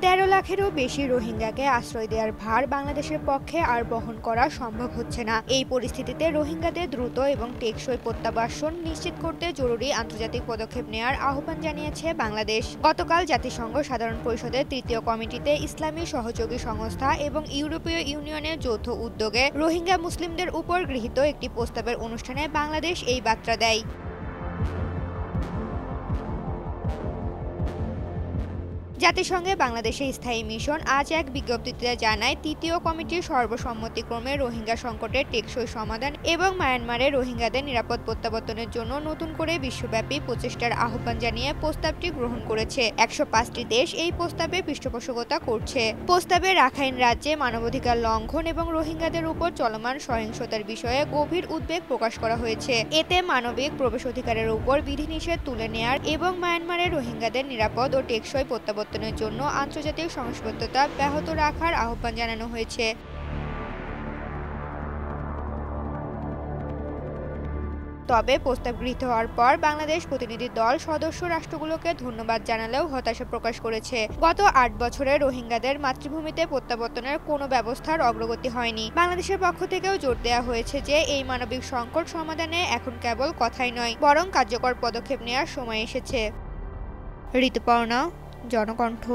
13 লাখেরও বেশি রোহিঙ্গাকে আশ্রয় দেওয়ার ভার বাংলাদেশের পক্ষে আর বহন করা সম্ভব হচ্ছে না। এই পরিস্থিতিতে রোহিঙ্গাদের দ্রুত এবং টেকসই প্রত্যাবাসন নিশ্চিত করতে জরুরি আন্তর্জাতিক পদক্ষেপ নেওয়ার আহ্বান জানিয়েছে বাংলাদেশ। গতকাল জাতিসংঘ সাধারণ পরিষদের তৃতীয় কমিটিতে ইসলামী সহযোগী সংস্থা এবং ইউরোপীয় ইউনিয়নের যৌথ উদ্যোগে রোহিঙ্গা মুসলিমদের উপর গৃহীত একটি প্রস্তাবের অনুষ্ঠানে বাংলাদেশ এই বার্তা দেয়। জাতিসংঘে বাংলাদেশের স্থায়ী মিশন আজ এক বিজ্ঞপ্তিতে জানায়, তৃতীয় কমিটির সর্বসম্মতিক্রমে রোহিঙ্গা সংকটের টেকসই সমাধান এবং মায়ানমারে রোহিঙ্গাদের নিরাপদ প্রত্যাবর্তনের জন্য নতুন করে বিশ্বব্যাপী প্রচেষ্টার আহ্বান জানিয়ে প্রস্তাবটি গ্রহণ করেছে। 105টি দেশ এই প্রস্তাবে পৃষ্ঠপোষকতা করছে। প্রস্তাবে রাখাইন রাজ্যে মানবাধিকার লঙ্ঘন এবং রোহিঙ্গাদের উপর চলমান সহিংসতার বিষয়ে গভীর উদ্বেগ প্রকাশ করা হয়েছে। এতে মানবিক প্রবেশ অধিকারের উপর বিধিনিষেধ তুলে নেয়ার এবং মায়ানমারে রোহিঙ্গাদের নিরাপদ ও টেকসই প্রত্যাবর্তনের জন্য আন্তর্জাতিক সংশ্লিষ্টতা ব্যাহত রাখার আহ্বান জানানো হয়েছে। তবে প্রস্তাব গৃহীত হওয়ার পর বাংলাদেশ প্রতিনিধি দল সদস্য রাষ্ট্রগুলোকে ধন্যবাদ জানালেও হতাশা প্রকাশ করেছে। গত 8 বছরে রোহিঙ্গাদের মাতৃভূমিতে প্রত্যাবর্তনের কোনো ব্যবস্থার অগ্রগতি হয়নি। বাংলাদেশের পক্ষ থেকেও জোর দেওয়া হয়েছে যে এই মানবিক সংকট সমাধানে এখন কেবল কথাই নয়, বরং কার্যকর পদক্ষেপ নেওয়ার সময় এসেছে। ঋতুপর্ণা, জনকণ্ঠ।